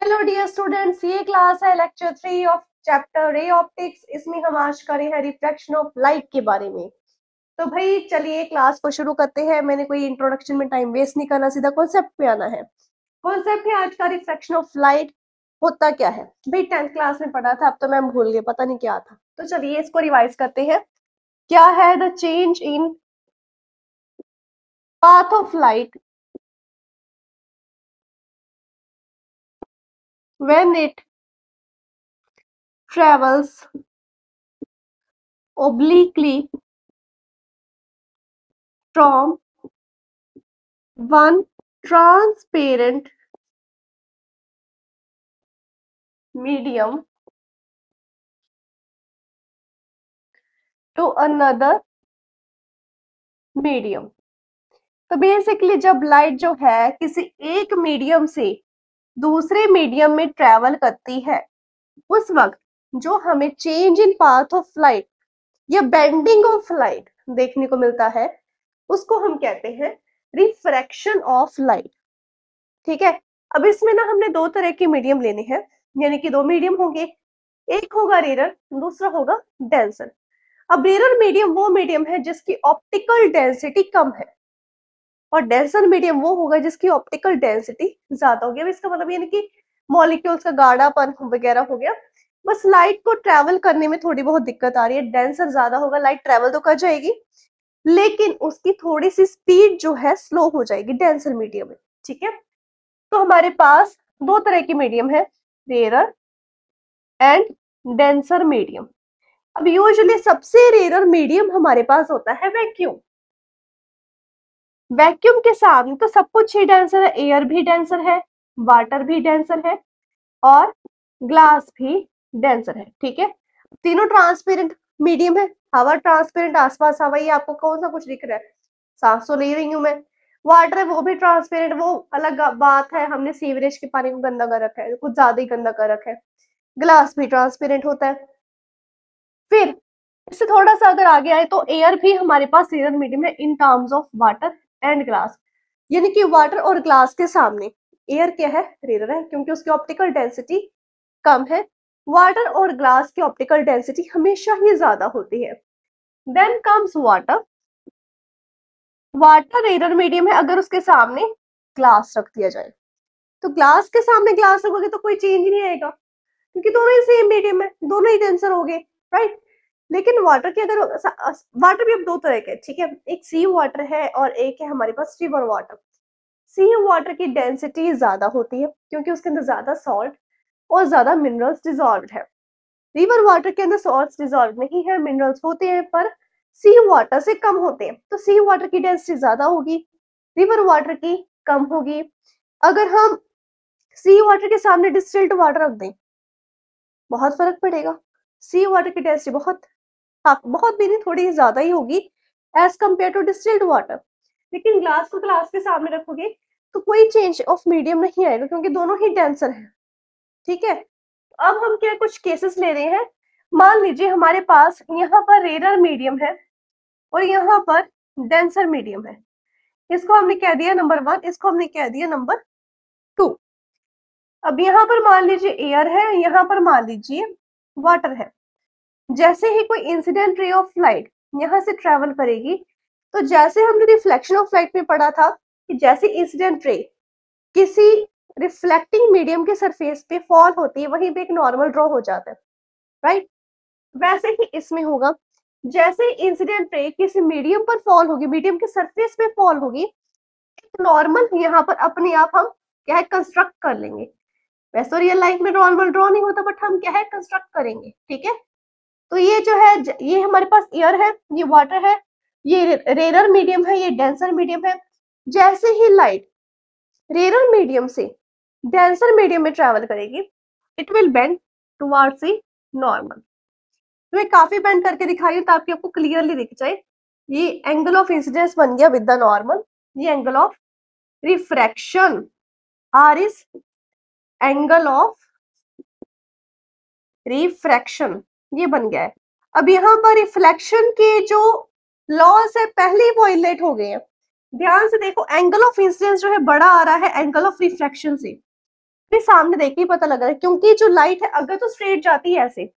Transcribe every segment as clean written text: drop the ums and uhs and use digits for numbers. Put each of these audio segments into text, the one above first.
Hello dear students, ये class है lecture 3 of chapter ray optics. इसमें हम आज करें रिफ्रैक्शन ऑफ लाइट के बारे में। तो भाई चलिए क्लास को शुरू करते हैं। मैंने कोई इंट्रोडक्शन में टाइम वेस्ट नहीं करना, सीधा कॉन्सेप्ट पे आना है। कॉन्सेप्ट है आज का रिफ्रैक्शन ऑफ लाइट होता क्या है। भाई 10th क्लास में पढ़ा था, अब तो मैम भूल गए, पता नहीं क्या था। तो चलिए इसको रिवाइज करते हैं। क्या है the change in path of light when it travels obliquely from one transparent medium to another medium. तो बेसिकली जब लाइट जो है किसी एक मीडियम से दूसरे मीडियम में ट्रेवल करती है, उस वक्त जो हमें change in path of light या बेंडिंग ऑफ लाइट देखने को मिलता है, उसको हम कहते हैं रिफ्रैक्शन ऑफ लाइट। ठीक है। अब इसमें ना हमने दो तरह के मीडियम लेने हैं, यानी कि दो मीडियम होंगे। एक होगा रेयर, दूसरा होगा डेंसर। अब रेयर मीडियम वो मीडियम है जिसकी ऑप्टिकल डेंसिटी कम है, और डेंसर मीडियम वो होगा जिसकी ऑप्टिकल डेंसिटी ज्यादा होगी। अब इसका मतलब यानी कि मॉलिक्यूल्स का गाढ़ापन वगैरह हो गया। बस लाइट को ट्रेवल करने में थोड़ी बहुत दिक्कत आ रही है। डेंसर ज्यादा होगा, लाइट ट्रेवल तो कर जाएगी, लेकिन उसकी थोड़ी सी स्पीड जो है स्लो हो जाएगी डेंसर मीडियम में। ठीक है। तो हमारे पास दो तरह की मीडियम है, रेयर एंड डेंसर मीडियम। अब यूजुअली सबसे रेयर मीडियम हमारे पास होता है वैक्यूम। वैक्यूम के सामने तो सब कुछ ही डेंसर है, एयर भी डेंसर है, वाटर भी डेंसर है, और ग्लास भी डेंसर है। ठीक है। तीनों ट्रांसपेरेंट मीडियम है। हवा ट्रांसपेरेंट, आसपास हवा, ये आपको कौन सा कुछ दिख रहा है, सांस तो ले रही हूं मैं। वाटर है वो भी ट्रांसपेरेंट, वो अलग बात है, हमने सीवरेज के पानी को गंदा कर रखा है, कुछ ज्यादा ही गंदा कर रखा है। ग्लास भी ट्रांसपेरेंट होता है। फिर इससे थोड़ा सा अगर आगे आए तो एयर भी हमारे पास रेयर मीडियम है in terms of water and glass. यानी कि वाटर और ग्लास के सामने एयर क्या है, रेयर है, क्योंकि उसकी ऑप्टिकल डेंसिटी कम है। वाटर और ग्लास की ऑप्टिकल डेंसिटी हमेशा ही ज्यादा होती है। Then comes water. Water rare medium है अगर उसके सामने ग्लास रख दिया जाए। तो ग्लास के सामने ग्लास रखोगे तो कोई चेंज नहीं आएगा, क्योंकि दोनों ही सेम मीडियम है, दोनों ही डेंसर हो गए, राइट। लेकिन वाटर की अगर वाटर भी अब दो तरह के, ठीक है, एक सी वाटर है और एक है हमारे पास रिवर वाटर। सी वाटर की डेंसिटी ज्यादा होती है क्योंकि उसके अंदर ज्यादा सॉल्ट और ज्यादा मिनरल्स डिजॉल्व है। रिवर वाटर के अंदर सॉल्ट डिजॉल्व नहीं है, मिनरल्स होते हैं पर सी वाटर से कम होते हैं। तो सी वाटर की डेंसिटी ज्यादा होगी, रिवर वाटर की कम होगी। अगर हम सी वाटर के सामने डिस्टिल्ड वाटर रख दें, बहुत फर्क पड़ेगा। सी वाटर की डेंसिटी बहुत, हाँ बहुत भी नहीं, थोड़ी ज्यादा ही होगी as compare to distilled water. लेकिन ग्लास को ग्लास के सामने रखोगे तो कोई चेंज ऑफ मीडियम नहीं आएगा, क्योंकि दोनों ही डेंसर हैं। ठीक है। अब हम क्या कुछ केसेस ले रहे हैं। मान लीजिए हमारे पास यहाँ पर रेयर मीडियम है और यहाँ पर डेंसर मीडियम है। इसको हमने कह दिया नंबर 1, इसको हमने कह दिया नंबर 2। अब यहाँ पर मान लीजिए एयर है, यहाँ पर मान लीजिए वाटर है। जैसे ही कोई इंसिडेंट रे ऑफ लाइट यहाँ से ट्रेवल करेगी, तो जैसे हमने रिफ्लेक्शन ऑफ लाइट में पढ़ा था कि जैसे इंसिडेंट रे किसी रिफ्लेक्टिंग मीडियम के सरफेस पे फॉल होती है, वहीं पे एक नॉर्मल ड्रॉ हो जाता है, राइट। वैसे ही इसमें होगा, जैसे इंसिडेंट रे किसी मीडियम पर फॉल होगी, मीडियम के सरफेस पे फॉल होगी, एक नॉर्मल यहाँ पर अपने आप हम क्या है कंस्ट्रक्ट कर लेंगे। वैसे रियल लाइफ में नॉर्मल ड्रॉ नहीं होता, बट हम क्या है कंस्ट्रक्ट करेंगे। ठीक है। तो ये जो है, ये हमारे पास एयर है, ये वाटर है, ये रेयर मीडियम है, ये डेंसर मीडियम है। जैसे ही लाइट रेयर मीडियम से डेंसर मीडियम में ट्रेवल करेगी, it will bend towards the normal. तो मैं काफी बेंड करके दिखाई हूँ ताकि आपको क्लियरली दिख जाए। ये एंगल ऑफ इंसिडेंस बन गया विद द नॉर्मल, ये angle of refraction, r is angle of refraction, ये बन गया है। अब यहाँ पर रिफ्लेक्शन के जो लॉस है पहले ही वायलेट हो गए हैं। ध्यान से देखो, एंगल ऑफ इंसिडेंस जो है बड़ा आ रहा है एंगल ऑफ रिफ्रैक्शन से। भी सामने देख के ही पता लग रहा है, क्योंकि जो लाइट है अगर तो स्ट्रेट जाती है ऐसे,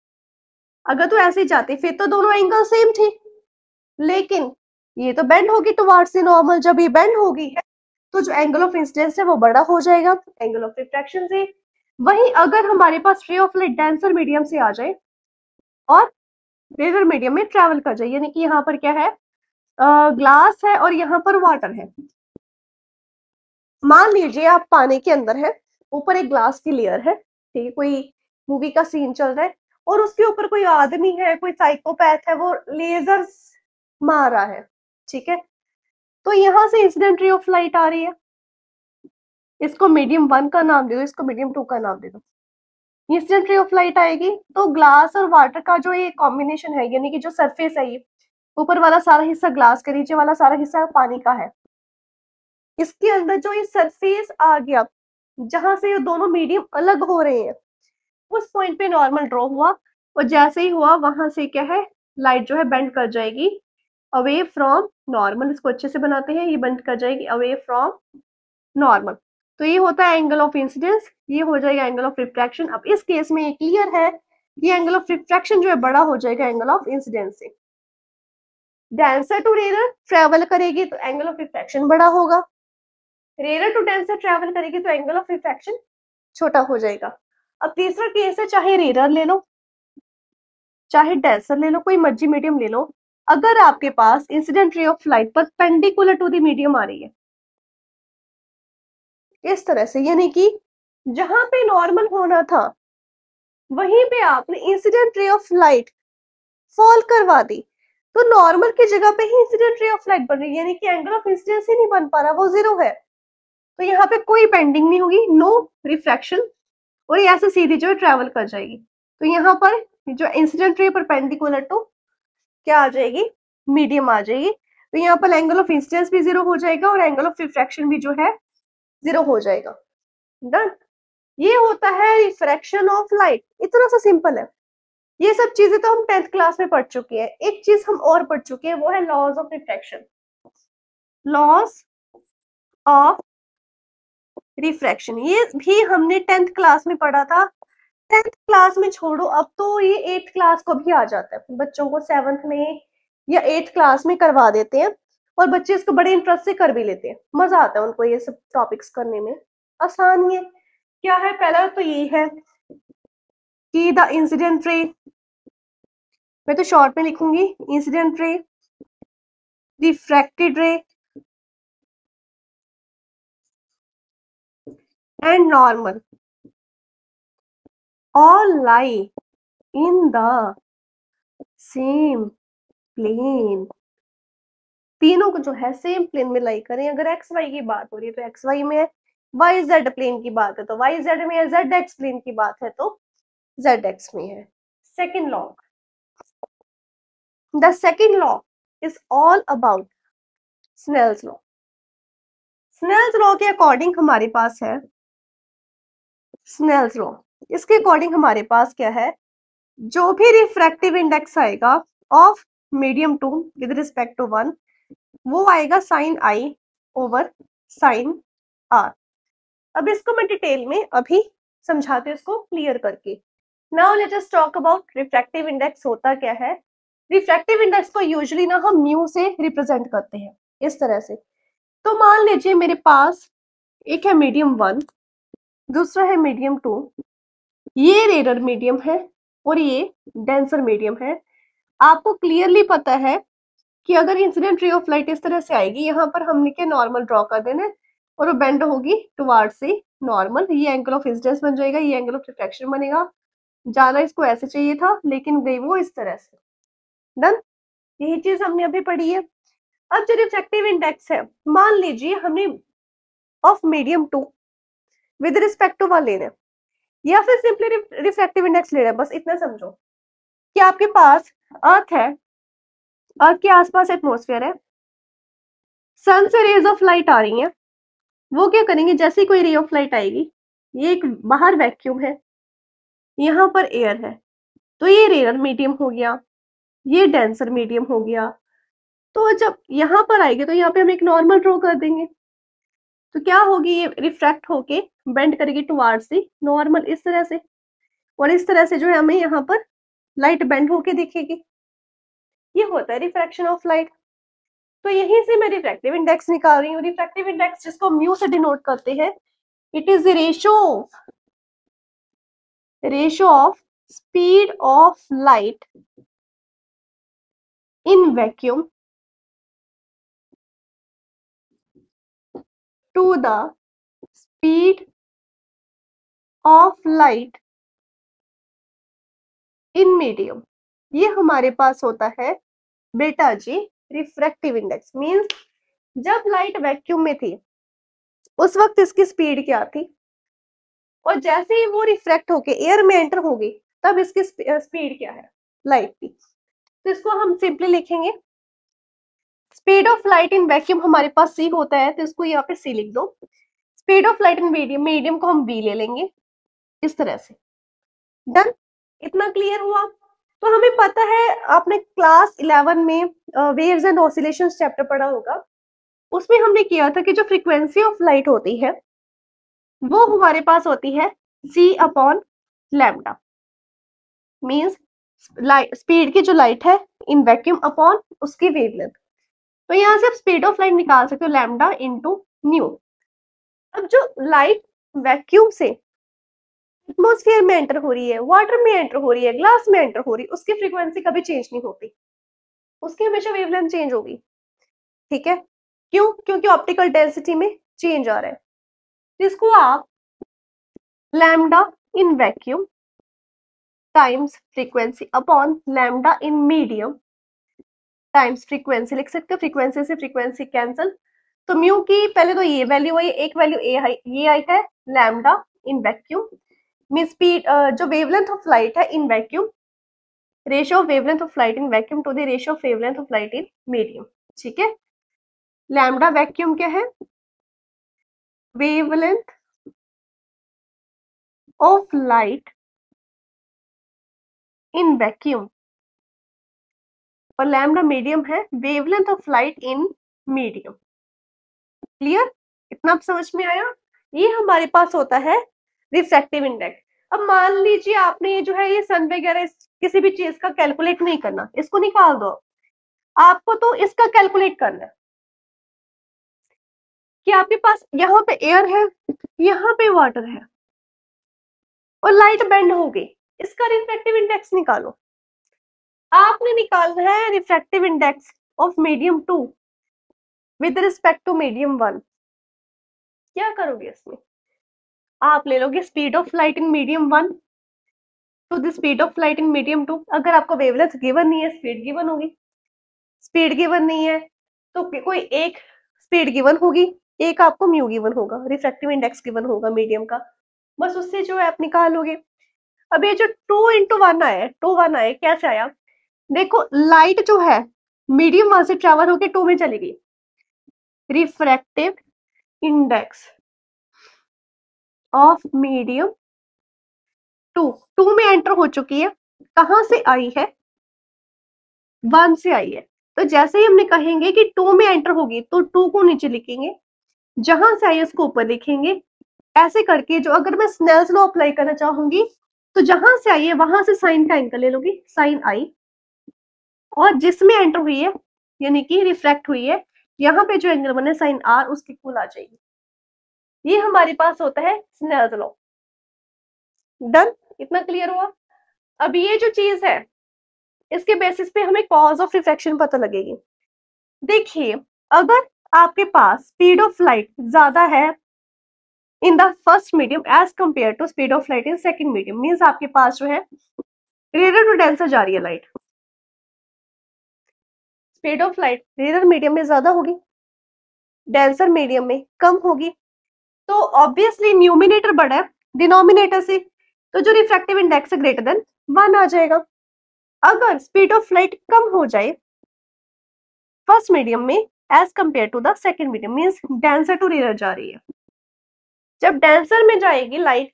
अगर तो ऐसे ही जाती फिर तो दोनों एंगल सेम थे, लेकिन ये तो बेंड होगी टुवर्ड्स द नॉर्मल। जब ये बेंड होगी है तो जो एंगल ऑफ इंसिडेंस है वो बड़ा हो जाएगा एंगल ऑफ रिफ्रैक्शन से। वहीं अगर हमारे पास रे ऑफ लाइट डेंसर मीडियम से आ जाए और रेयर मीडियम में ट्रेवल कर जाए, यानी कि यहाँ पर क्या है, ग्लास है और यहाँ पर वाटर है। मान लीजिए आप पानी के अंदर है, ऊपर एक ग्लास की लेयर है, ठीक है, कोई मूवी का सीन चल रहा है और उसके ऊपर कोई आदमी है, कोई साइकोपैथ है, वो लेजर मार रहा है, ठीक है। तो यहाँ से इंसिडेंट रे ऑफ लाइट आ रही है, इसको मीडियम 1 का नाम दे दो, इसको मीडियम 2 का नाम दे दो। इंसिडेंट रे ऑफ लाइट आएगी तो ग्लास और वाटर का जो ये कॉम्बिनेशन है, यानी कि जो सरफेस है, ये ऊपर वाला सारा हिस्सा ग्लास का, नीचे वाला सारा हिस्सा पानी का है, इसके अंदर जो ये सरफेस आ गया जहां से ये दोनों मीडियम अलग हो रहे हैं, उस पॉइंट पे नॉर्मल ड्रॉ हुआ और जैसे ही हुआ वहां से क्या है, लाइट जो है बेंड कर जाएगी अवे फ्रॉम नॉर्मल। इसको अच्छे से बनाते हैं, ये बेंड कर जाएगी अवे फ्रॉम नॉर्मल। तो ये होता है एंगल ऑफ इंसिडेंस, ये हो जाएगा एंगल ऑफ रिफ्रैक्शन। अब इस केस में ये क्लियर है कि एंगल ऑफ रिफ्रैक्शन जो है बड़ा हो जाएगा एंगल ऑफ इंसिडेंस से। डेंसर टू रेयर ट्रेवल करेगी तो एंगल ऑफ रिफ्रैक्शन बड़ा होगा, रेयर टू डेंसर ट्रेवल करेगी तो एंगल ऑफ रिफ्रैक्शन छोटा हो जाएगा। अब तीसरा केस है, चाहे रेयर ले लो चाहे डेंसर ले लो, कोई मर्जी मीडियम ले लो, अगर आपके पास incident ray of light perpendicular to the medium आ रही है इस तरह से, यानी कि जहां पे नॉर्मल होना था वहीं पे आपने incident ray of light fall करवा दी, तो नॉर्मल की जगह पे ही इंसिडेंट रे ऑफ लाइट बन रही है, यानी कि एंगल ऑफ इंसिडेंस ही नहीं बन पा रहा, वो 0 है। तो यहाँ पे कोई बेंडिंग नहीं होगी, नो रिफ्रैक्शन, और ये ऐसे सीधी जो है ट्रेवल कर जाएगी। तो यहाँ पर जो इंसिडेंट रे परपेंडिकुलर टू क्या आ जाएगी, मीडियम आ जाएगी। तो यहाँ पर एंगल ऑफ इंसिडेंस भी 0 हो जाएगा और एंगल ऑफ रिफ्रैक्शन भी जो है 0 हो जाएगा। डन। ये होता है रिफ्रैक्शन ऑफ लाइट, इतना सा सिंपल है। ये सब चीजें तो हम 10th क्लास में पढ़ चुके हैं। एक चीज हम और पढ़ चुके हैं, वो है laws of refraction, laws of refraction. ये भी हमने 10th क्लास में पढ़ा था। 10th क्लास में छोड़ो, अब तो ये 8th क्लास को भी आ जाता है, बच्चों को 7th में या 8th क्लास में करवा देते हैं और बच्चे इसको बड़े इंटरेस्ट से कर भी लेते हैं, मजा आता है उनको ये सब टॉपिक्स करने में, आसान ही है। क्या है, पहला तो ये है कि द इंसिडेंट रे, मैं तो शॉर्ट में लिखूंगी, इंसिडेंट रे, रिफ्रैक्टेड रे and normal all lie in the same plane। तीनों को जो है सेम प्लेन में लाई करें। अगर एक्स वाई की बात हो रही है तो एक्स वाई में है, वाई जेड प्लेन की बात है तो वाई जेड में है, जेड एक्स प्लेन की बात है तो जेड एक्स में है। Second law, the second law is all about Snell's law. Snell's law के अकॉर्डिंग हमारे पास है, स्नेल्स लॉ, इसके अकॉर्डिंग हमारे पास क्या है, जो भी रिफ्रैक्टिव इंडेक्स आएगा of medium 2 with respect to 1, वो आएगा sine i over sine r. अब इसको मैं डिटेल में अभी समझाती हूँ इसको क्लियर करके। Now let us talk about refractive index होता क्या है। रिफ्रैक्टिव इंडेक्स को यूजुअली ना हम म्यू से रिप्रेजेंट करते हैं इस तरह से। तो मान लीजिए मेरे पास एक है मीडियम 1, दूसरा है मीडियम 2, ये रेयर मीडियम है और ये डेंसर मीडियम है। आपको क्लियरली पता है कि अगर इंसिडेंट रे ऑफ लाइट इस तरह से आएगी, यहाँ पर हमने क्या नॉर्मल ड्रॉ कर देना है और वो बेंड होगी टुवर्ड्स से नॉर्मल, ये एंगल ऑफ इंसिडेंस बन जाएगा, ये एंगल ऑफ रिफ्रैक्शन बनेगा। जाना इसको ऐसे चाहिए था लेकिन गई वो इस तरह से। डन, यही चीज हमने अभी पढ़ी है। अब जो रिफ्रैक्टिव इंडेक्स है, मान लीजिए हमने of medium 2 with respect to 1 लेना है या फिर सिंपली रिफ्रैक्टिव इंडेक्स लेना है, बस इतना समझो कि आपके पास अर्थ है, अर्थ के आसपास एटमॉस्फेयर है, सन से रेज ऑफ लाइट आ रही हैं, वो क्या करेंगे, जैसे ही कोई रे ऑफ लाइट आएगी, ये एक बाहर वैक्यूम है, यहाँ पर एयर है, तो ये रेयर मीडियम हो गया, ये डेंसर मीडियम हो गया। तो जब यहाँ पर आएगी तो यहाँ पे हम एक नॉर्मल ड्रॉ कर देंगे, तो क्या होगी, ये रिफ्रैक्ट होके बेंड करेगी टुवार्ड्स दी नॉर्मल इस तरह से, और इस तरह से जो है हमें यहाँ पर लाइट बेंड होके दिखेगी। ये होता है रिफ्रैक्शन ऑफ लाइट। तो यहीं से मैं रिफ्रैक्टिव इंडेक्स निकाल रही हूँ। रिफ्रैक्टिव इंडेक्स जिसको म्यू से डिनोट करते हैं, it is the ratio of speed of light in vacuum to the speed of light in medium। ये हमारे पास होता है बेटा जी रिफ्रैक्टिव इंडेक्स। मींस जब लाइट वैक्यूम में थी उस वक्त इसकी स्पीड क्या थी, और जैसे ही वो रिफ्रैक्ट होके एयर में एंटर होगी तब इसकी स्पीड क्या है लाइट की। तो इसको हम सिंपली लिखेंगे, speed of light in vacuum हमारे पास सी होता है, तो इसको यहाँ पे सी लिख दो। Speed of light in medium, medium को हम बी ले लेंगे इस तरह से। डन, इतना क्लियर हुआ। तो हमें पता है, आपने क्लास 11 में वेव्स एंड ऑसिलेशंस चैप्टर पढ़ा होगा, उसमें हमने किया था कि जो फ्रीक्वेंसी ऑफ लाइट होती है वो हमारे पास होती है c upon lambda. Means speed की जो लाइट है इन वैक्यूम अपॉन उसकी वेवलेंथ। तो यहाँ से आप स्पीड ऑफ लाइट निकाल सकते हो लैम्डा इनटू न्यू। अब जो लाइट वैक्यूम से एटमॉस्फेयर में एंटर हो रही है, वाटर में एंटर हो रही है, ग्लास में एंटर हो रही है, उसकी फ्रीक्वेंसी कभी चेंज नहीं होती, उसकी हमेशा वेवलेंथ चेंज होगी। ठीक है, क्यों? क्योंकि ऑप्टिकल डेंसिटी में चेंज आ रहा है। इसको आप lambda in vacuum times frequency upon lambda in medium times frequency लिख सकते हो। फ्रीक्वेंसी से फ्रीक्वेंसी कैंसिल, तो म्यू की पहले तो ये वैल्यू आई, एक वैल्यू ये आई है lambda in vacuum. Mean speed जो वेवलेंथ ऑफ लाइट है in vacuum, ratio of wavelength of light in vacuum to the ratio of wavelength of light in medium. ठीक है, लैम्डा वैक्यूम क्या है, wavelength of light in vacuum, और lambda medium है wavelength of light in medium. Clear, इतना आप समझ में आया? ये हमारे पास होता है रिफ्रैक्टिव इंडेक्स। अब मान लीजिए आपने ये जो है ये सन वगैरह किसी भी चीज का कैलकुलेट नहीं करना, इसको निकाल दो। आपको तो इसका कैलकुलेट करना है कि आपके पास यहाँ पे एयर है, यहाँ पे वाटर है, और लाइट बेंड हो गई, इसका रिफ्रैक्टिव इंडेक्स निकालो। आपने निकालना है refractive index of medium 2 with respect to medium 1। क्या करोगे इसमें? आप ले लोगे speed of light in medium 1 to the speed of light in medium 2। अगर आपको वेवलेंथ गिवन नहीं है, स्पीड गिवन होगी। स्पीड गिवन नहीं है तो कोई एक स्पीड गिवन होगी, एक आपको म्यू गिवन होगा, रिफ्रैक्टिव इंडेक्स गिवन होगा मीडियम का, बस उससे जो है आप निकालोगे। अब ये जो 2 इंटू 1 आया, 2 1 आया, कैसे आया? देखो लाइट जो है मीडियम 1 से ट्रेवल होके 2 में चली गई, रिफ्रैक्टिव इंडेक्स ऑफ मीडियम 2 में एंटर हो चुकी है। कहां से आई है? 1 से आई है। तो जैसे ही हमने कहेंगे कि 2 में एंटर होगी तो 2 को नीचे लिखेंगे, जहां से आई उसको ऊपर लिखेंगे। ऐसे करके जो अगर मैं स्नेल्स लॉ अप्लाई करना चाहूंगी तो जहां से आई है वहां से साइन का एंगल ले लूंगी, साइन आई, और जिसमें एंटर हुई है यानी कि रिफ्रैक्ट हुई है, यहाँ पे जो एंगल बने साइन आर, उसकी इक्वल आ जाएगी। ये हमारे पास होता है स्नेल्स लॉ। डन, इतना क्लियर हुआ? अब ये जो चीज है इसके बेसिस पे हमें कॉज ऑफ रिफ्रैक्शन पता लगेगी। देखिए, अगर आपके पास स्पीड ऑफ लाइट ज्यादा है in the first medium as compare to speed of light in second medium, means आपके पास जो है रेयर टू डेंसर जा रही है light, speed of light rare medium में ज्यादा होगी, डेंसर मीडियम में कम होगी। तो ऑब्वियसली न्यूमिनेटर बड़ा है डिनोमिनेटर से, तो जो रिफ्रैक्टिव इंडेक्स है ग्रेटर देन 1 आ जाएगा। अगर स्पीड ऑफ लाइट कम हो जाए फर्स्ट मीडियम में as compare to the second medium, means denser to rare जा रही है, जब डेंसर में जाएगी लाइट,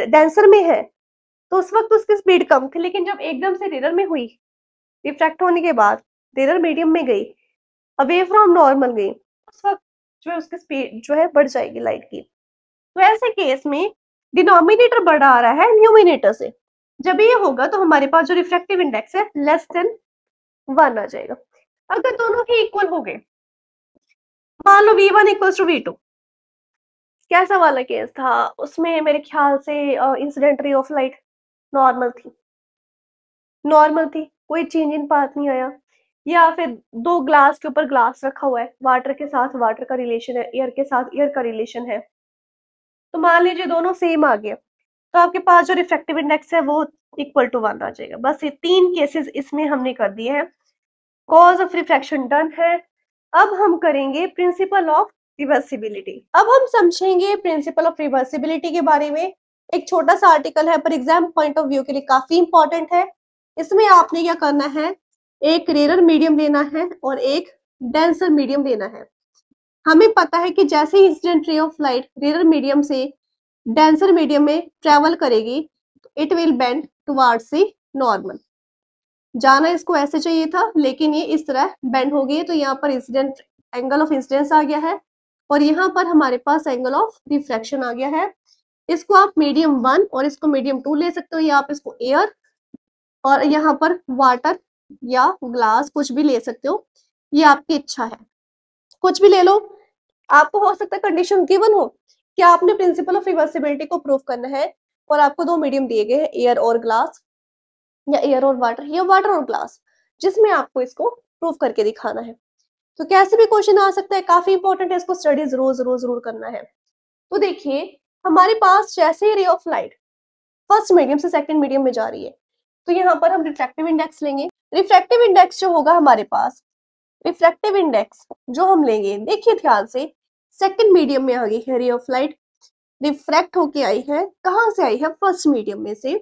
डेंसर में है तो उस वक्त उसकी स्पीड कम थी, लेकिन जब एकदम से रेयर में हुई, रिफ्रैक्ट होने के बाद रेयर मीडियम में गई, अवे फ्रॉम नॉर्मल गई, उस वक्त जो है उसकी स्पीड जो है बढ़ जाएगी लाइट की। तो ऐसे केस में डिनोमिनेटर बड़ा आ रहा है न्यूमिनेटर से, जब ये होगा तो हमारे पास जो रिफ्रैक्टिव इंडेक्स है लेस देन 1 आ जाएगा। अगर दोनों ही इक्वल हो गए, मान लो V1 इक्वल टू V2, कैसा वाला केस था उसमें, मेरे ख्याल से incident ray of light normal थी, कोई चेंज इन पाथ नहीं आया, या फिर दो ग्लास के ऊपर ग्लास रखा हुआ है, वाटर के साथ वाटर का रिलेशन है, एयर के साथ एयर का रिलेशन है, तो मान लीजिए दोनों सेम आ गया, तो आपके पास जो रिफ्रैक्टिव इंडेक्स है वो इक्वल टू 1 आ जाएगा। बस ये 3 केसेस इसमें हमने कर दिए हैं, कॉज ऑफ रिफ्रैक्शन डन है। अब हम करेंगे प्रिंसिपल ऑफ रिवर्सिबिलिटी। अब हम समझेंगे प्रिंसिपल ऑफ रिवर्सिबिलिटी के बारे में। एक छोटा सा आर्टिकल है पर एग्जाम पॉइंट ऑफ व्यू के लिए काफी इंपॉर्टेंट है। इसमें आपने क्या करना है, एक रेयर मीडियम लेना है और एक डेंसर मीडियम लेना है। हमें पता है कि जैसे ही incident ray of light rare medium से डेंसर मीडियम में ट्रेवल करेगी, it will bend towards the normal. जाना इसको ऐसे चाहिए था, लेकिन ये इस तरह बेंड हो गई, तो यहाँ पर इंसिडेंट एंगल ऑफ इंसिडेंस आ गया है और यहाँ पर हमारे पास एंगल ऑफ रिफ्रैक्शन आ गया है। इसको आप मीडियम 1 और इसको मीडियम 2 ले सकते हो, या आप इसको एयर और यहाँ पर वाटर या ग्लास कुछ भी ले सकते हो, ये आपकी इच्छा है, कुछ भी ले लो। आपको हो सकता है कंडीशन गिवन हो कि आपने प्रिंसिपल ऑफ रिवर्सिबिलिटी को प्रूव करना है और आपको दो मीडियम दिए गए हैं, एयर और ग्लास या एयर और वाटर या वाटर और ग्लास, जिसमें आपको इसको प्रूव करके दिखाना है। तो कैसे भी क्वेश्चन आ सकता है, काफी इंपॉर्टेंट है, इसको स्टडी जरूर जरूर जरूर करना है। तो देखिए हमारे पास जैसे रे ऑफ लाइट फर्स्ट मीडियम से सेकंड मीडियम में जा रही है, तो यहाँ पर हम रिफ्रैक्टिव इंडेक्स लेंगे। रिफ्रैक्टिव इंडेक्स जो होगा हमारे पास, रिफ्रैक्टिव इंडेक्स जो हम लेंगे, देखिए ध्यान से, सेकंड मीडियम में आ गई है रे ऑफ लाइट, रिफ्रैक्ट होके आई है, कहाँ से आई है, फर्स्ट मीडियम में से,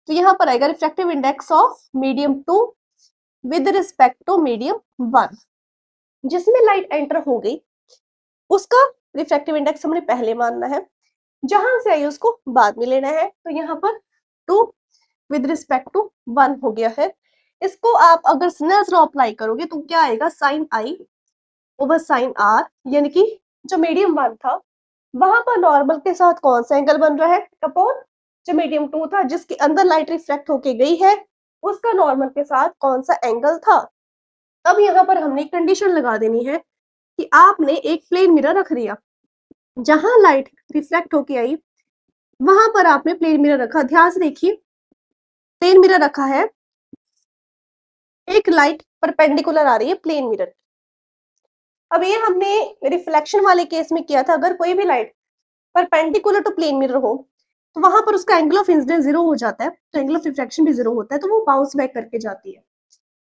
तो यहाँ पर आएगा refractive index of medium 2 with respect to medium 1। जिसमें लाइट एंटर हो गई उसका रिफ्रैक्टिव इंडेक्स हमने पहले मानना है, जहां से आई उसको बाद में लेना है, तो यहाँ पर 2 विद रिस्पेक्ट टू 1 हो गया है। इसको आप अगर स्नेल्स लॉ अप्लाई करोगे तो क्या आएगा, sine i over sine r, यानी कि जो मीडियम 1 था वहां पर नॉर्मल के साथ कौन सा एंगल बन रहा है, अपॉन जो मीडियम 2 था जिसके अंदर लाइट रिफ्लेक्ट होके गई है उसका नॉर्मल के साथ कौन सा एंगल था। अब यहाँ पर हमने कंडीशन लगा देनी है कि आपने एक प्लेन मिरर रख दिया, जहां लाइट रिफ्लेक्ट होके आई वहां पर आपने प्लेन मिरर रखा। ध्यान से देखिए, प्लेन मिरर रखा है, एक लाइट परपेंडिकुलर आ रही है प्लेन मिरर। अब ये हमने रिफ्लेक्शन वाले केस में किया था, अगर कोई भी light perpendicular to plane mirror हो तो वहां पर उसका एंगल ऑफ इंसिडेंस 0 हो जाता है, तो एंगल ऑफ रिफ्रैक्शन भी 0 होता है, तो वो बाउंस बैक करके जाती है,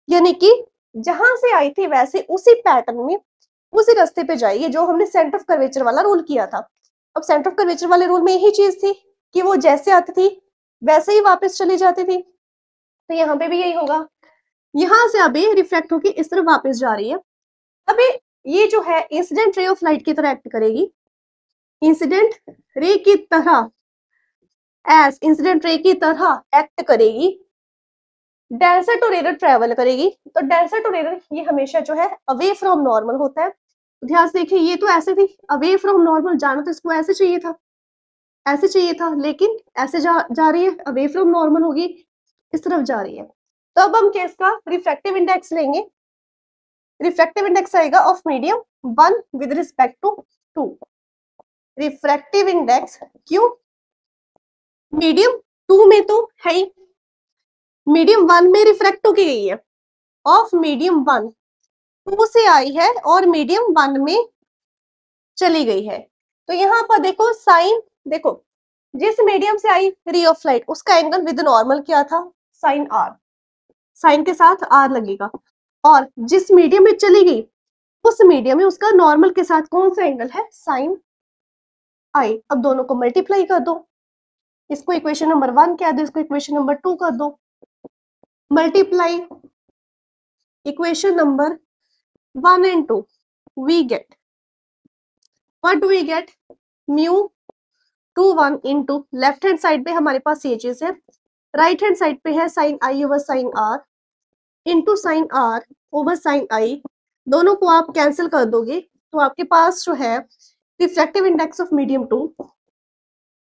यानी कि जहां से आई थी वैसे उसी पैटर्न में उसी रास्ते पे जाइए जो हमने सेंटर ऑफ कर्वेचर वाला रूल किया था। अब सेंटर ऑफ कर्वेचर वाले रूल में यही चीज थी कि वो जैसे आती थी वैसे ही वापस चली जाती थी, तो यहाँ पे भी यही होगा, यहाँ से अभी रिफ्लेक्ट होकर इस तरफ वापस जा रही है। अभी ये जो है इंसिडेंट रे ऑफ लाइट की तरह एक्ट करेगी, इंसिडेंट रे की तरह, एज इंसिडेंट रे की तरह एक्ट करेगी, डेंसर टू रेयर ट्रेवल करेगी, तो डेंसर टू रेयर ये हमेशा जो है अवे फ्रॉम नॉर्मल होता है। ध्यान से देखिए, ये तो ऐसे थी अवे फ्रॉम नॉर्मल, जाना तो इसको ऐसे चाहिए था, ऐसे चाहिए था, लेकिन ऐसे जा रही है, अवे फ्रॉम नॉर्मल होगी, इस तरफ जा रही है। तो अब हम केस का रिफ्रैक्टिव इंडेक्स लेंगे, रिफ्रैक्टिव इंडेक्स आएगा of medium 1 with respect to 2। Refractive index क्यों, मीडियम 2 में तो है ही, मीडियम 1 में रिफ्रैक्ट होके गई है, ऑफ मीडियम 1 2 से आई है और मीडियम 1 में चली गई है। तो यहाँ पर देखो साइन, देखो जिस मीडियम से आई रे ऑफ लाइट उसका एंगल विद नॉर्मल क्या था, साइन आर, साइन के साथ आर लगेगा, और जिस मीडियम में चली गई उस मीडियम में उसका नॉर्मल के साथ कौन सा एंगल है, साइन आई। अब दोनों को मल्टीप्लाई कर दो, इसको इक्वेशन नंबर 1 कह दो, इसको इक्वेशन नंबर 2 कर दो, multiply equation number 1 and 2, we get, what do we get, mu 2 1 into left hand side पे हमारे पास ये चीज है, राइट हैंड साइड पे है sine i over sine r into sine r over sine i, दोनों को आप कैंसिल कर दोगे तो आपके पास जो है refractive index of medium 2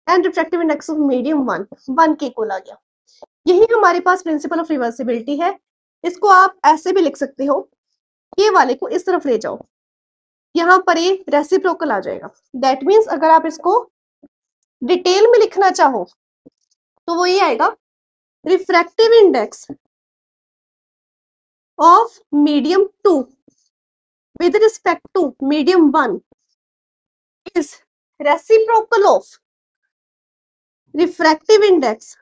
and refractive index of medium 1 के इक्वल आ गया। यही हमारे पास प्रिंसिपल ऑफ रिवर्सिबिलिटी है। इसको आप ऐसे भी लिख सकते हो, ये वाले को इस तरफ ले जाओ, यहाँ पर ये रेसिप्रोकल आ जाएगा। दैट मीन्स अगर आप इसको डिटेल में लिखना चाहो तो वो ये आएगा, refractive index of medium 2 with respect to medium 1 is reciprocal of refractive index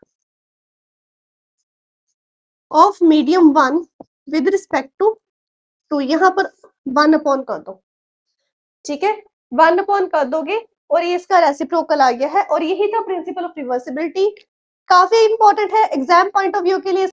of medium 1 with respect to 2। यहाँ पर 1 अपॉन कर दो, ठीक है, 1 अपॉन कर दोगे और ये इसका रेसिप्रोकल आ गया है। और यही था प्रिंसिपल ऑफ रिवर्सिबिलिटी, काफी इंपॉर्टेंट है एग्जाम पॉइंट ऑफ व्यू के लिए।